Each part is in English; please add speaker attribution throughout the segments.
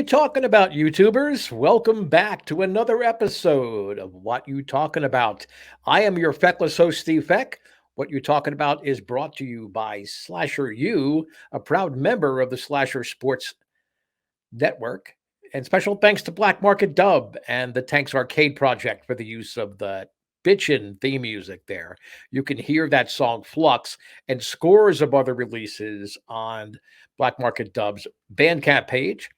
Speaker 1: You talking about, YouTubers? Welcome back to another episode of What You Talking About. I am your feckless host, Steve Feck. What You Talking About is brought to you by Slasher U, a proud member of the Slasher Sports Network. And special thanks to Black Market Dub and the Tanks Arcade Project for the use of the bitchin' theme music there. You can hear that song Flux and scores of other releases on Black Market Dub's Bandcamp page.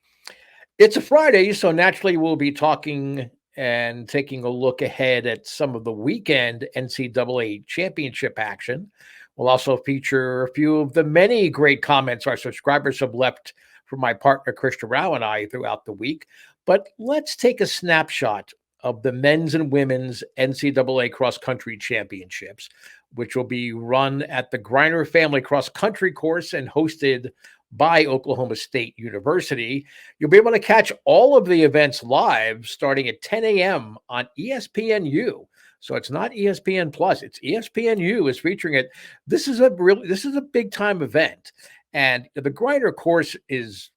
Speaker 1: It's a Friday, so naturally we'll be talking and taking a look ahead at some of the weekend NCAA championship action. We'll also feature a few of the many great comments our subscribers have left from my partner Krista Rao and I throughout the week. But let's take a snapshot of the men's and women's NCAA cross country championships, which will be run at the Griner Family Cross Country Course and hosted by Oklahoma State University. You'll be able to catch all of the events live starting at 10 a.m. on ESPNU. So it's not ESPN Plus, it's ESPNU is featuring it. This is a big time event. And the Griner course is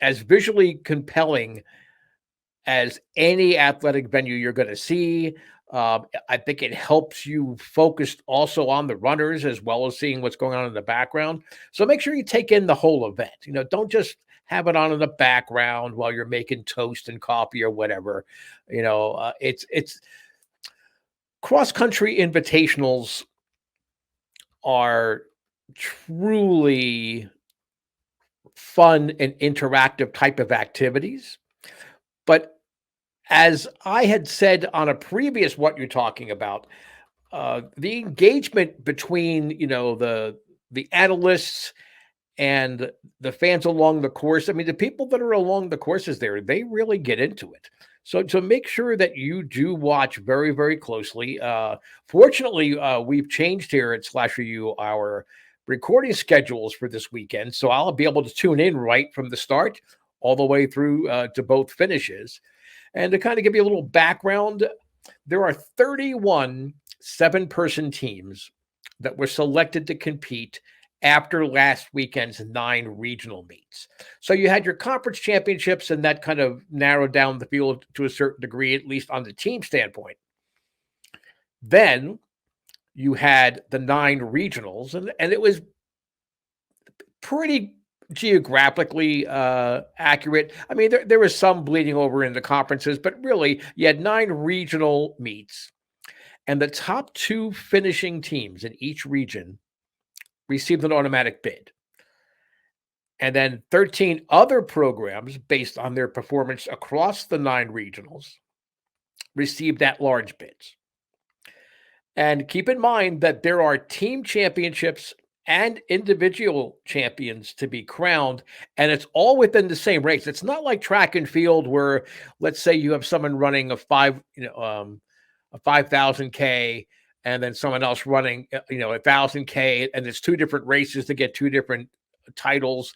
Speaker 1: as visually compelling as any athletic venue you're going to see. I think it helps you focus also on the runners as well as seeing what's going on in the background. So make sure you take in the whole event. Don't just have it on in the background while you're making toast and coffee or whatever. It's cross country invitationals are truly fun and interactive type of activities. But as I had said on a previous What You're Talking About, the engagement between the analysts and the fans along the course. I mean, the people that are along the courses there, they really get into it. So make sure that you do watch very, very closely. Fortunately, we've changed here at Slasher U our recording schedules for this weekend, so I'll be able to tune in right from the start all the way through to both finishes. And to kind of give you a little background, there are 31 seven-person teams that were selected to compete after last weekend's 9 regional meets. So you had your conference championships, and that kind of narrowed down the field to a certain degree, at least on the team standpoint. Then you had the 9 regionals, and it was pretty geographically accurate. I mean, there was some bleeding over into conferences, but really you had 9 regional meets, and the top 2 finishing teams in each region received an automatic bid. And then 13 other programs, based on their performance across the 9 regionals, received at-large bids. And keep in mind that there are team championships and individual champions to be crowned, and it's all within the same race. It's not like track and field where, let's say, you have someone running a 5,000K, and then someone else running 1,000K, and it's 2 different races to get 2 different titles.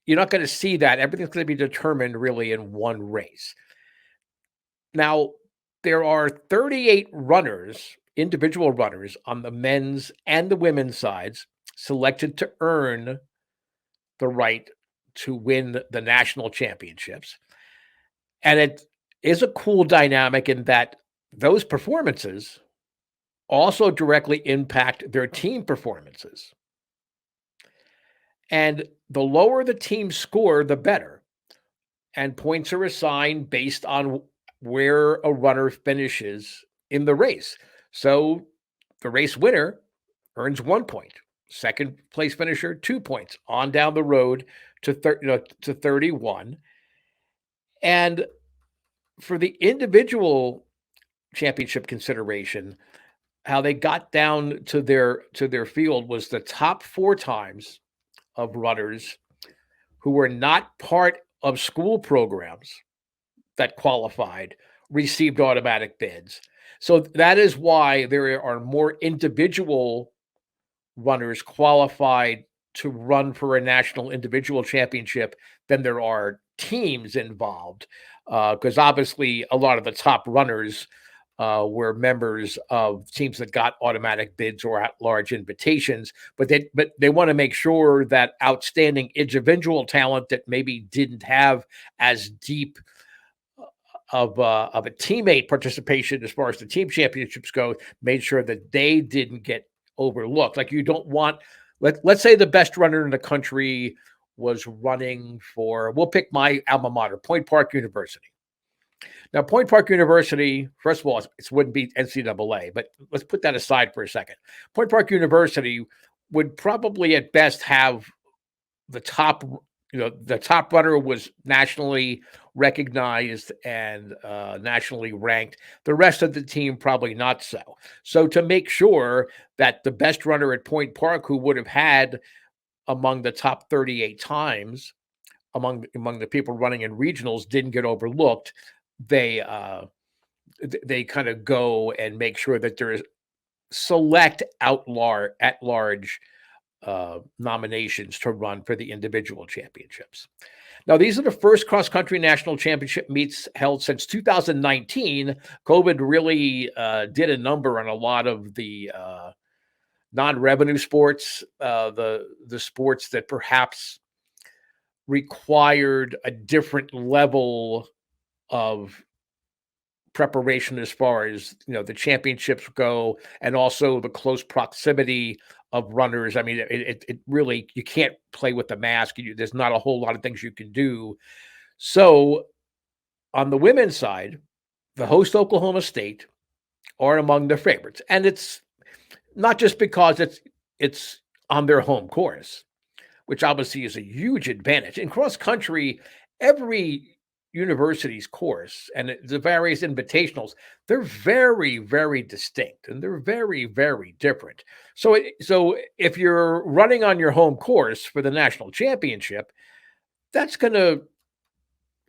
Speaker 1: You're not going to see that. Everything's going to be determined really in one race. Now, there are 38 runners, individual runners on the men's and the women's sides selected to earn the right to win the national championships. And it is a cool dynamic in that those performances also directly impact their team performances. And the lower the team score, the better. And points are assigned based on where a runner finishes in the race. So the race winner earns 1 point. Second place finisher, 2 points. On down the road to 31. And for the individual championship consideration, how they got down to their field was the top 4 times of runners who were not part of school programs that qualified received automatic bids. So that is why there are more individual runners qualified to run for a national individual championship than there are teams involved. Because obviously a lot of the top runners were members of teams that got automatic bids or at-large invitations, but they want to make sure that outstanding individual talent that maybe didn't have as deep of a teammate participation as far as the team championships go, made sure that they didn't get overlooked. Like you don't want let's say the best runner in the country was running for, we'll pick my alma mater, Point Park University. Now, Point Park University, first of all, it wouldn't be NCAA, but let's put that aside for a second. Point Park University would probably at best have the top, the top runner was nationally recognized and nationally ranked. The rest of the team probably not so. So to make sure that the best runner at Point Park, who would have had among the top 38 times among the people running in regionals, didn't get overlooked, they they kind of go and make sure that there is select at large nominations to run for the individual championships. Now, these are the first cross country national championship meets held since 2019. COVID really did a number on a lot of the non-revenue sports, the sports that perhaps required a different level of preparation as far as the championships go, and also the close proximity of runners. I mean, it really, you can't play with the mask. There's not a whole lot of things you can do. So on the women's side, the host Oklahoma State are among the favorites, and it's not just because it's on their home course, which obviously is a huge advantage. In cross country, every university's course and the various invitationals, they're very, very distinct and they're very, very different. So if you're running on your home course for the national championship, that's gonna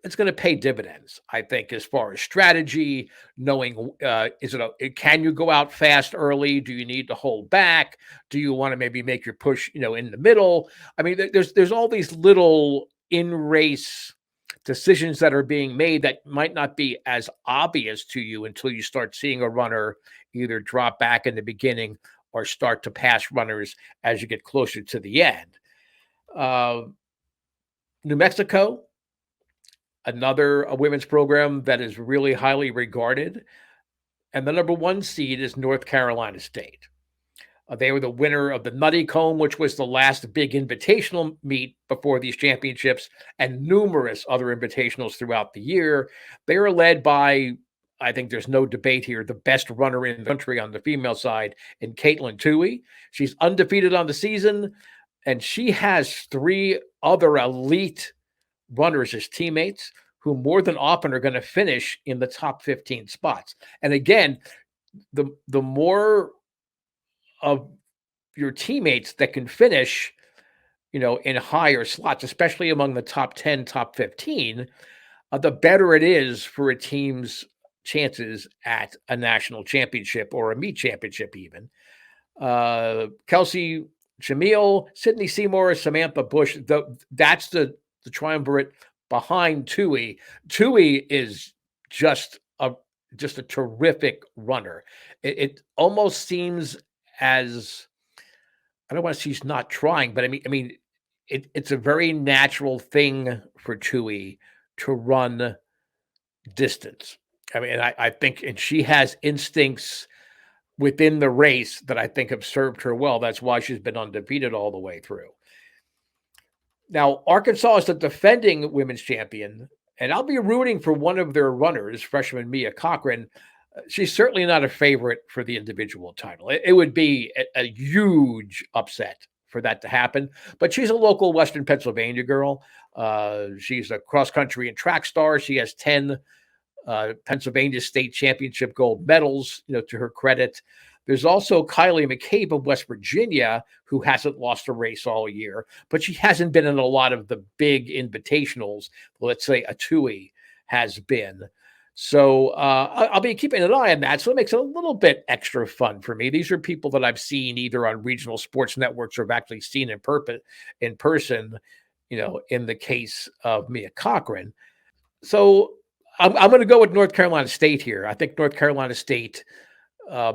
Speaker 1: it's going to pay dividends, I think, as far as strategy, knowing can you go out fast early? Do you need to hold back? Do you want to maybe make your push, in the middle? I mean, there's all these little in race decisions that are being made that might not be as obvious to you until you start seeing a runner either drop back in the beginning or start to pass runners as you get closer to the end. New Mexico, another women's program that is really highly regarded. And the number one seed is North Carolina State. They were the winner of the Nutty Comb, which was the last big invitational meet before these championships, and numerous other invitationals throughout the year. They are led by, I think there's no debate here, the best runner in the country on the female side in Caitlin Toohey. She's undefeated on the season, and she has three other elite runners as teammates who more than often are going to finish in the top 15 spots. And again, the more of your teammates that can finish, in higher slots, especially among the top 10, top 15, the better it is for a team's chances at a national championship or a meet championship even. Kelsey Jamil, Sydney Seymour, Samantha Bush, that's the triumvirate behind Toohey. Toohey is just a terrific runner. It almost seems as, I don't want to say she's not trying, but I mean, it's a very natural thing for Toohey to run distance. I mean, I think, and she has instincts within the race that I think have served her well. That's why she's been undefeated all the way through. Now, Arkansas is the defending women's champion, and I'll be rooting for one of their runners, freshman Mia Cochran. She's certainly not a favorite for the individual title. It would be a huge upset for that to happen, but she's a local Western Pennsylvania girl. She's a cross country and track star. She has 10 Pennsylvania State Championship gold medals, to her credit. There's also Kylie McCabe of West Virginia, who hasn't lost a race all year, but she hasn't been in a lot of the big invitationals. Let's say a Toohey has been. So I'll be keeping an eye on that. So it makes it a little bit extra fun for me. These are people that I've seen either on regional sports networks or have actually seen in person, in the case of Mia Cochran. So I'm going to go with North Carolina State here. I think North Carolina State,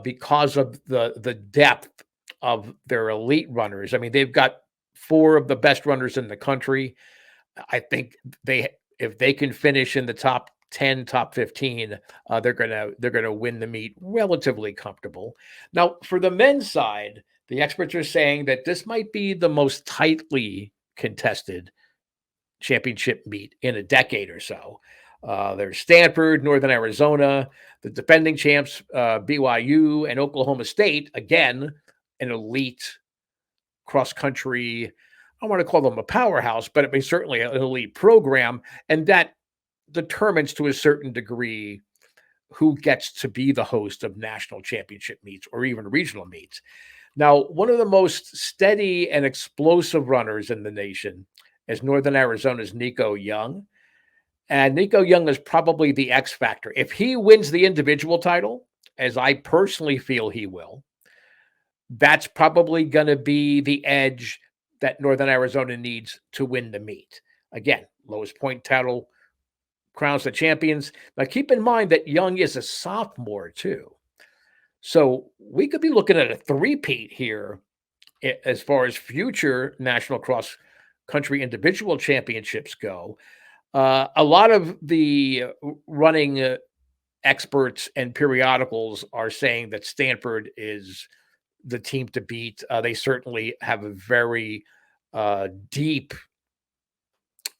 Speaker 1: because of the depth of their elite runners. I mean, they've got four of the best runners in the country. I think they if they can finish in the top 10, top 15, they're gonna win the meet relatively comfortable. Now, for the men's side, the experts are saying that this might be the most tightly contested championship meet in a decade or so. There's Stanford, Northern Arizona, the defending champs, BYU, and Oklahoma State. Again, an elite cross country. I don't want to call them a powerhouse, but it may certainly an elite program, and that determines to a certain degree who gets to be the host of national championship meets or even regional meets. Now, one of the most steady and explosive runners in the nation is Northern Arizona's Nico Young. And Nico Young is probably the X factor. If he wins the individual title, as I personally feel he will, that's probably going to be the edge that Northern Arizona needs to win the meet. Again, lowest point title crowns the champions. Now, keep in mind that Young is a sophomore, too. So we could be looking at a three-peat here as far as future national cross country individual championships go. A lot of the running experts and periodicals are saying that Stanford is the team to beat. They certainly have a very deep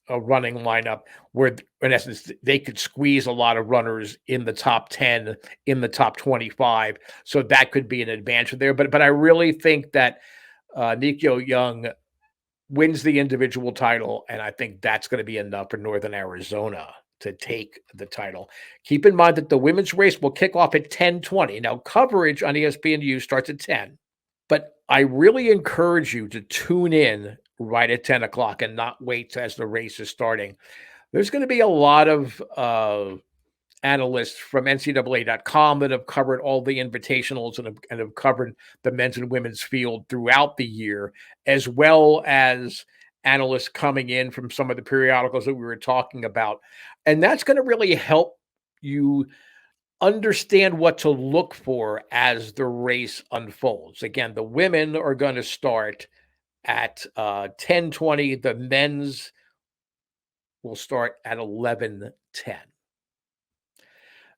Speaker 1: running lineup where, in essence, they could squeeze a lot of runners in the top 10, in the top 25. So that could be an advantage there. But I really think that Nico Young wins the individual title, and I think that's going to be enough for Northern Arizona to take the title. Keep in mind that the women's race will kick off at 10:20. Now, coverage on ESPNU starts at 10, but I really encourage you to tune in right at 10 o'clock and not wait as the race is starting. There's going to be a lot of analysts from NCAA.com that have covered all the invitationals and have covered the men's and women's field throughout the year, as well as analysts coming in from some of the periodicals that we were talking about. And that's going to really help you understand what to look for as the race unfolds. Again, the women are going to start at 10:20. The men's will start at 11:10.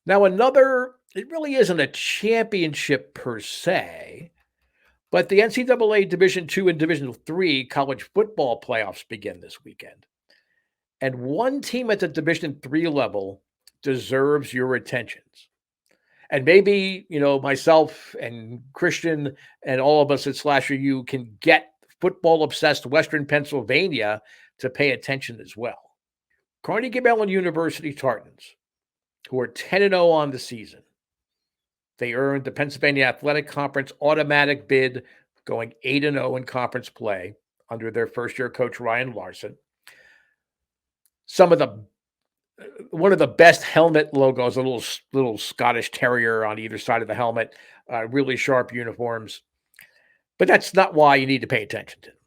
Speaker 1: Now, it really isn't a championship per se, but the NCAA Division II and Division III college football playoffs begin this weekend. And one team at the Division III level deserves your attentions. And maybe, myself and Christian and all of us at Slasher U can get football obsessed Western Pennsylvania to pay attention as well. Carnegie Mellon University Tartans, who are 10-0 on the season. They earned the Pennsylvania Athletic Conference automatic bid, going 8-0 in conference play under their first-year coach, Ryan Larson. One of the best helmet logos, a little Scottish terrier on either side of the helmet, really sharp uniforms. But that's not why you need to pay attention to them.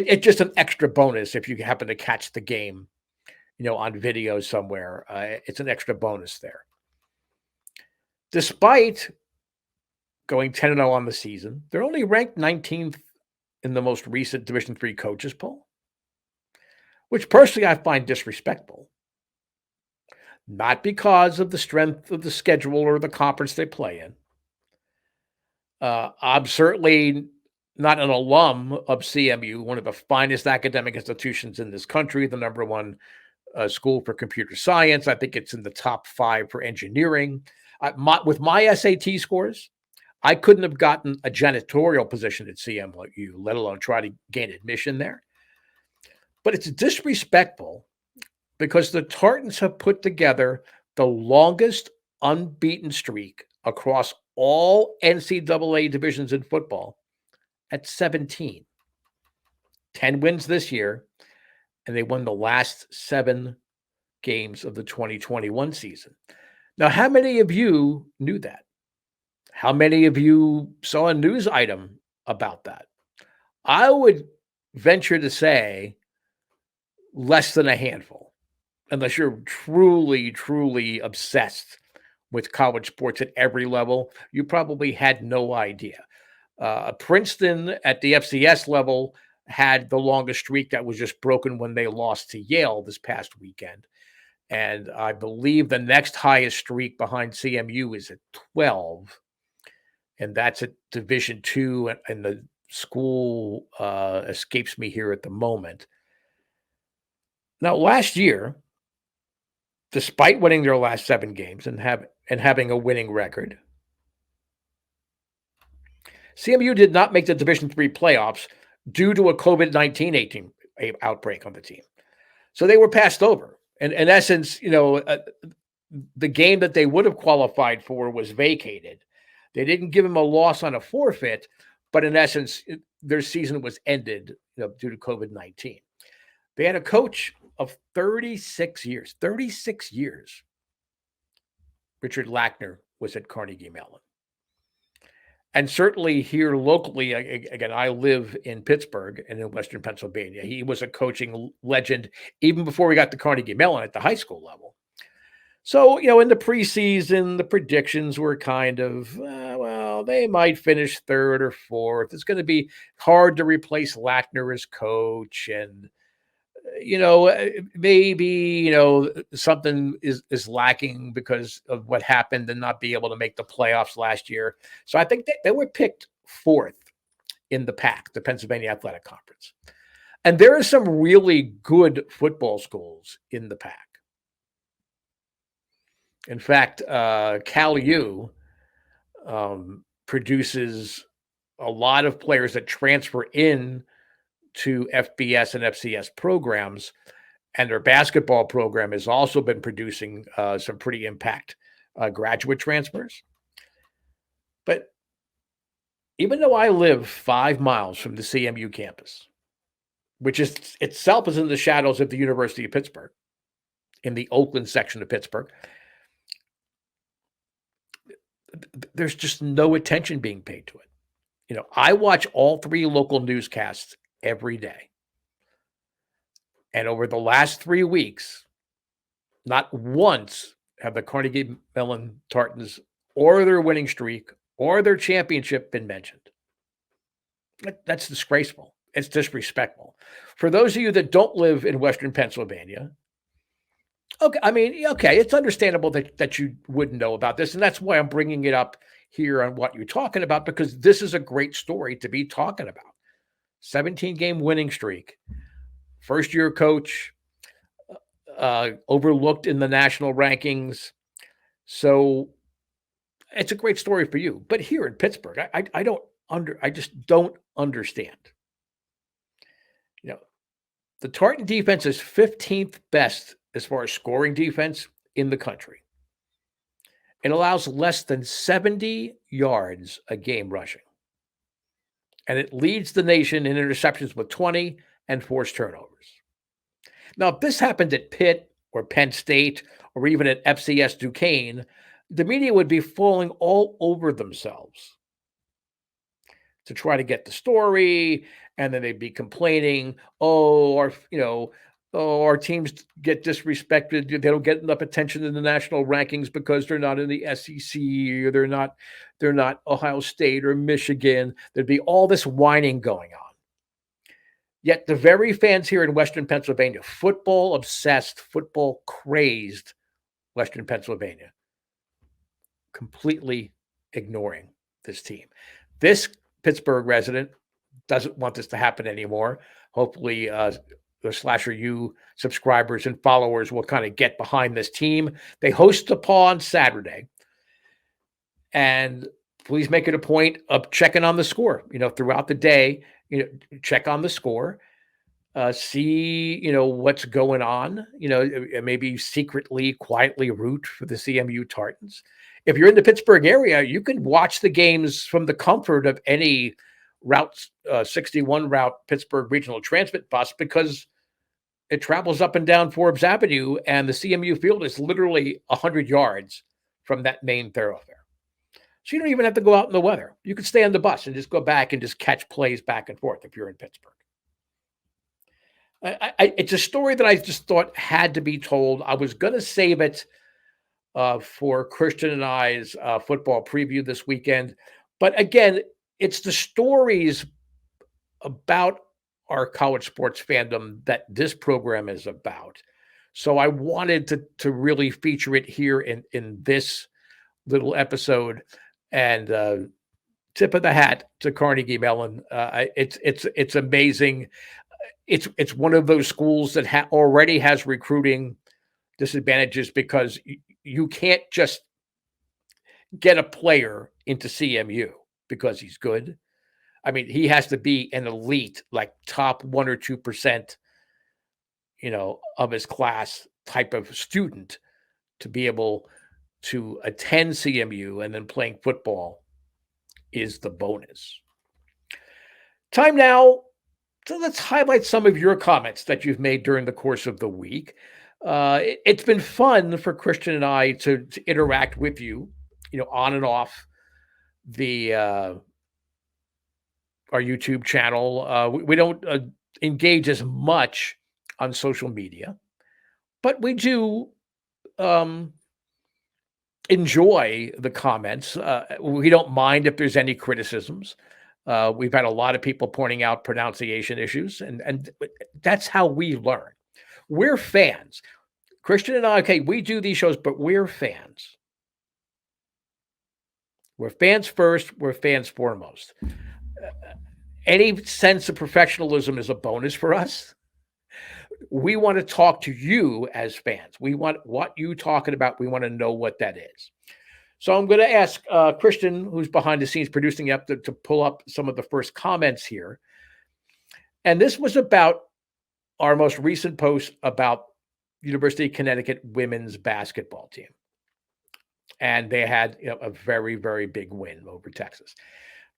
Speaker 1: It's just an extra bonus if you happen to catch the game, on video somewhere. It's an extra bonus there. Despite going 10-0 on the season, they're only ranked 19th in the most recent Division III coaches poll, which personally I find disrespectful. Not because of the strength of the schedule or the conference they play in. I'm certainly not an alum of CMU, one of the finest academic institutions in this country, the number one school for computer science. I think it's in the top 5 for engineering. With my SAT scores, I couldn't have gotten a janitorial position at CMU, let alone try to gain admission there. But it's disrespectful because the Tartans have put together the longest unbeaten streak across all NCAA divisions in football at 17. 10 wins this year, and they won the last 7 games of the 2021 season. Now, how many of you knew that? How many of you saw a news item about that? I would venture to say less than a handful. unless you're truly, truly obsessed with college sports at every level, you probably had no idea. Princeton at the FCS level had the longest streak that was just broken when they lost to Yale this past weekend. And I believe the next highest streak behind CMU is at 12, and that's at Division two, and the school escapes me here at the moment. Now, last year, despite winning their last 7 games and having a winning record, CMU did not make the Division three playoffs due to a COVID-19 18 outbreak on the team. So they were passed over. And in essence, the game that they would have qualified for was vacated. They didn't give them a loss on a forfeit, but in essence, their season was ended, due to COVID-19. They had a coach of 36 years. 36 years. Richard Lackner was at Carnegie Mellon. And certainly here locally, again, I live in Pittsburgh and in Western Pennsylvania. He was a coaching legend even before we got to Carnegie Mellon at the high school level. So, in the preseason, the predictions were kind of, well, they might finish third or fourth. It's going to be hard to replace Lackner as coach. And, maybe, something is lacking because of what happened and not be able to make the playoffs last year. So I think they were picked fourth in the PAC, the Pennsylvania Athletic Conference. And there are some really good football schools in the PAC. In fact, Cal U produces a lot of players that transfer in to FBS and FCS programs, and their basketball program has also been producing some pretty impact graduate transfers. But even though I live 5 miles from the CMU campus, which is itself is in the shadows of the University of Pittsburgh, in the Oakland section of Pittsburgh, there's just no attention being paid to it. I watch all 3 local newscasts every day. And over the last 3 weeks, not once have the Carnegie Mellon Tartans or their winning streak or their championship been mentioned. That's disgraceful. It's disrespectful. For those of you that don't live in Western Pennsylvania, okay, it's understandable that you wouldn't know about this. And that's why I'm bringing it up here on What You're Talking About, because this is a great story to be talking about. 17-game winning streak. First-year coach, overlooked in the national rankings. So it's a great story for you. But here in Pittsburgh, I just don't understand. The Tartan defense is 15th best as far as scoring defense in the country. It allows less than 70 yards a game rushing. And it leads the nation in interceptions with 20 and forced turnovers. Now, if this happened at Pitt or Penn State or even at FCS Duquesne, the media would be falling all over themselves to try to get the story, and then they'd be complaining, our teams get disrespected. They don't get enough attention in the national rankings because they're not in the SEC, or they're not Ohio State or Michigan. There'd be all this whining going on. Yet the very fans here in Western Pennsylvania, football obsessed, football crazed Western Pennsylvania, completely ignoring this team. This Pittsburgh resident doesn't want this to happen anymore. Hopefully, the Slasher U subscribers and followers will kind of get behind this team. They host the Paw on Saturday. And please make it a point of checking on the score, throughout the day, check on the score, see, what's going on, maybe secretly, quietly root for the CMU Tartans. If you're in the Pittsburgh area, you can watch the games from the comfort of any Route 61 route Pittsburgh Regional Transit bus, because it travels up and down Forbes Avenue, and the CMU field is literally 100 yards from that main thoroughfare. So you don't even have to go out in the weather. You can stay on the bus and just go back and just catch plays back and forth if you're in Pittsburgh. It's a story that I just thought had to be told. I was going to save it for Christian and I's football preview this weekend. But again, it's the stories about our college sports fandom that this program is about. So I wanted to really feature it here in this little episode. And tip of the hat to Carnegie Mellon. It's amazing. It's one of those schools that already has recruiting disadvantages because you can't just get a player into CMU because he's good. I mean, he has to be an elite, like top 1 or 2%, of his class type of student to be able to attend CMU, and then playing football is the bonus. Time now. So let's highlight some of your comments that you've made during the course of the week. It's been fun for Christian and I to interact with you, on and off the our YouTube channel. We don't engage as much on social media, but we do enjoy the comments. We don't mind if there's any criticisms. We've had a lot of people pointing out pronunciation issues, and that's how we learn. We're fans. Christian and I, okay, we do these shows, but we're fans. We're fans first. We're fans foremost. Any sense of professionalism is a bonus for us. We want to talk to you as fans. We want what you talking about. We want to know what that is. So I'm going to ask Christian, who's behind the scenes producing up, to pull up some of the first comments here. And this was about our most recent post about University of Connecticut women's basketball team. And they had a very, very big win over Texas.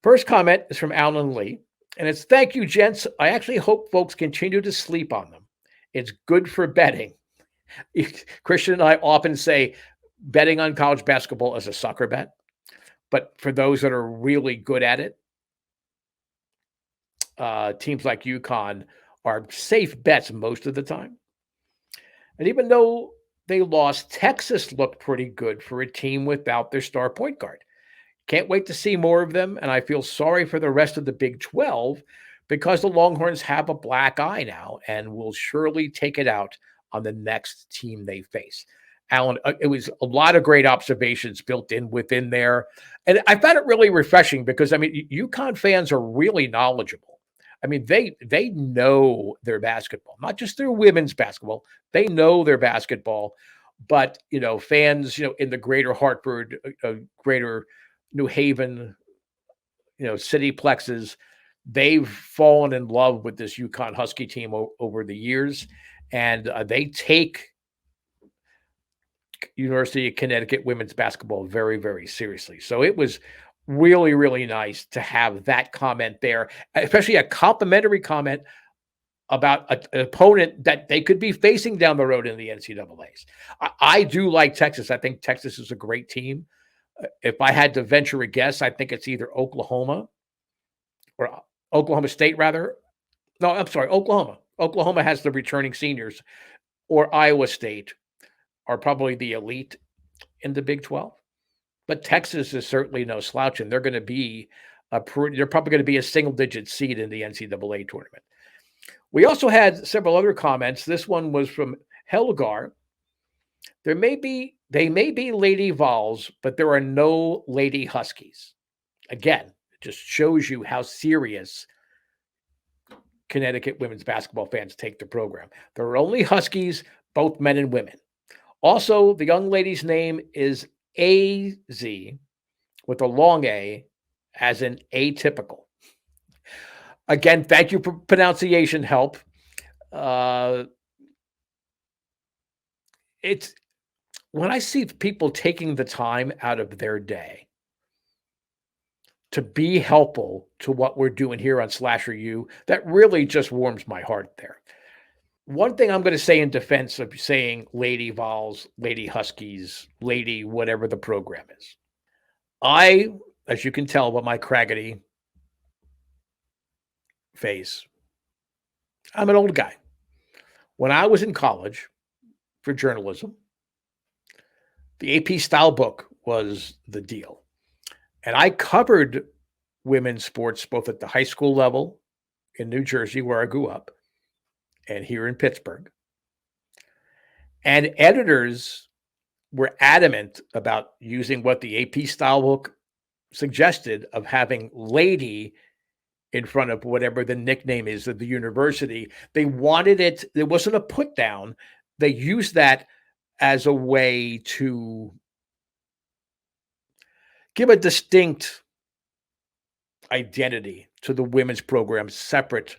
Speaker 1: First comment is from Alan Lee. And it's, thank you, gents. I actually hope folks continue to sleep on them. It's good for betting. Christian and I often say betting on college basketball is a sucker bet. But for those that are really good at it, teams like UConn are safe bets most of the time. And even though they lost, Texas looked pretty good for a team without their star point guard. Can't wait to see more of them, and I feel sorry for the rest of the Big 12 because the Longhorns have a black eye now and will surely take it out on the next team they face. Alan, it was a lot of great observations built in within there. And I found it really refreshing because, I mean, UConn fans are really knowledgeable. I mean, they know their basketball, not just their women's basketball. They know their basketball. But, fans, in the greater Hartford, greater New Haven, city plexes, they've fallen in love with this UConn Husky team over the years. And they take University of Connecticut women's basketball very, very seriously. So it was really, really nice to have that comment there, especially a complimentary comment about an opponent that they could be facing down the road in the NCAAs. I do like Texas. I think Texas is a great team. If I had to venture a guess, I think it's either Oklahoma or Oklahoma State, rather. No, I'm sorry, Oklahoma. Oklahoma has the returning seniors, or Iowa State are probably the elite in the Big 12. But Texas is certainly no slouch, and they're going to be they're probably going to be a single-digit seed in the NCAA tournament. We also had several other comments. This one was from Helgar. They may be Lady Vols, but there are no Lady Huskies. Again, it just shows you how serious Connecticut women's basketball fans take the program. There are only Huskies, both men and women. Also, the young lady's name is AZ with a long A, as in atypical. Again, thank you for pronunciation help. It's when I see people taking the time out of their day to be helpful to what we're doing here on SlasherU, that really just warms my heart there. One thing I'm going to say in defense of saying Lady Vols, Lady Huskies, Lady whatever the program is. I, as you can tell by my craggedy face, I'm an old guy. When I was in college for journalism, the AP style book was the deal. And I covered women's sports both at the high school level in New Jersey, where I grew up, and here in Pittsburgh. And editors were adamant about using what the AP style book suggested of having lady in front of whatever the nickname is of the university. They wanted it, there wasn't a put down. They used that as a way to give a distinct identity to the women's program separate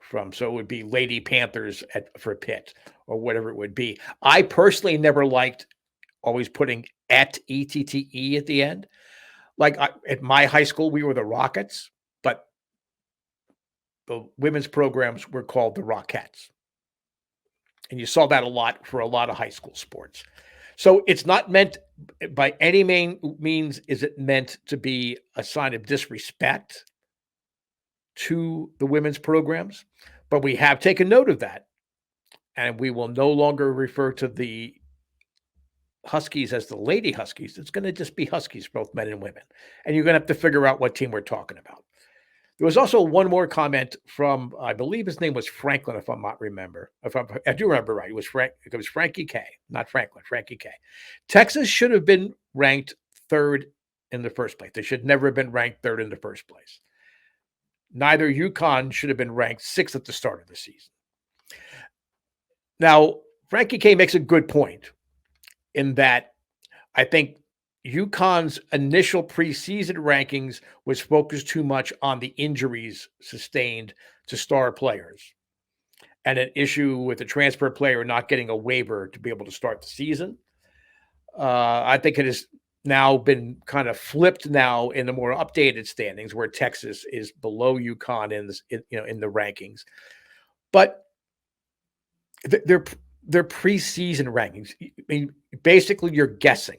Speaker 1: from, so it would be Lady Panthers for Pitt or whatever it would be. I personally never liked always putting at ETTE at the end. Like at my high school, we were the Rockets, but the women's programs were called the Rockettes. And you saw that a lot for a lot of high school sports. So it's not meant by any means is it meant to be a sign of disrespect to the women's programs, but we have taken note of that. And we will no longer refer to the Huskies as the Lady Huskies. It's going to just be Huskies, both men and women. And you're going to have to figure out what team we're talking about. There was also one more comment from, I believe his name was Franklin, if I'm not remember. I do remember right. It was Frankie K, not Franklin, Frankie K. Texas should have been ranked third in the first place. They should never have been ranked third in the first place. Neither UConn should have been ranked sixth at the start of the season. Now, Frankie K makes a good point in that I think UConn's initial preseason rankings was focused too much on the injuries sustained to star players and an issue with the transfer player not getting a waiver to be able to start the season. I think it has now been kind of flipped now in the more updated standings where Texas is below UConn in the rankings. But their preseason rankings, I mean, basically you're guessing.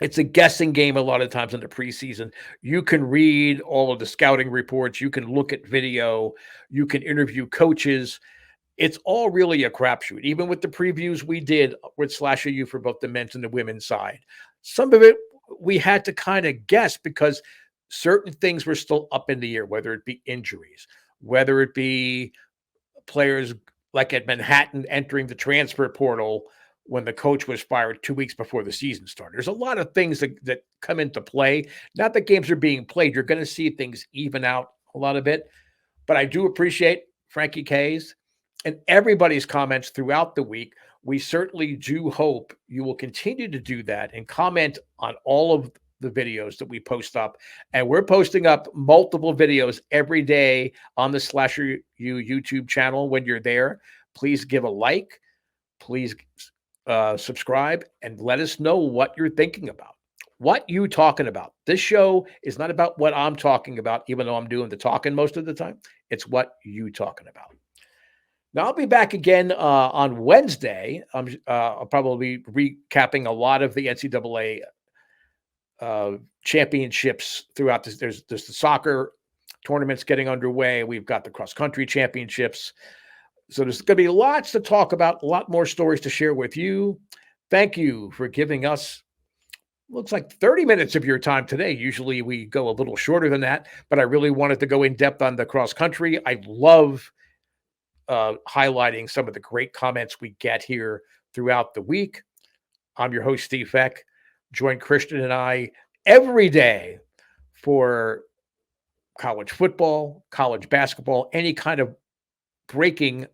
Speaker 1: It's a guessing game a lot of times in the preseason. You can read all of the scouting reports. You can look at video. You can interview coaches. It's all really a crapshoot. Even with the previews we did with SlasherU for both the men's and the women's side, some of it we had to kind of guess because certain things were still up in the air, whether it be injuries, whether it be players like at Manhattan entering the transfer portal when the coach was fired 2 weeks before the season started. There's a lot of things that come into play. Not that games are being played. You're going to see things even out a lot of it. But I do appreciate Frankie K's and everybody's comments throughout the week. We certainly do hope you will continue to do that and comment on all of the videos that we post up. And we're posting up multiple videos every day on the SlasherU YouTube channel. When you're there, please give a like. Please subscribe and let us know what you're thinking about. What you talking about? This show is not about what I'm talking about, even though I'm doing the talking most of the time. It's what you talking about. Now, I'll be back again on Wednesday. I'll probably be recapping a lot of the NCAA championships throughout this. There's the soccer tournaments getting underway. We've got the cross-country championships. So there's going to be lots to talk about, a lot more stories to share with you. Thank you for giving us, looks like 30 minutes of your time today. Usually we go a little shorter than that, but I really wanted to go in depth on the cross-country. I love highlighting some of the great comments we get here throughout the week. I'm your host, Steve Feck. Join Christian and I every day for college football, college basketball, any kind of breaking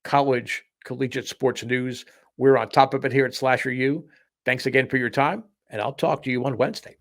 Speaker 1: collegiate sports news. We're on top of it here at SlasherU. Thanks again for your time, and I'll talk to you on Wednesday.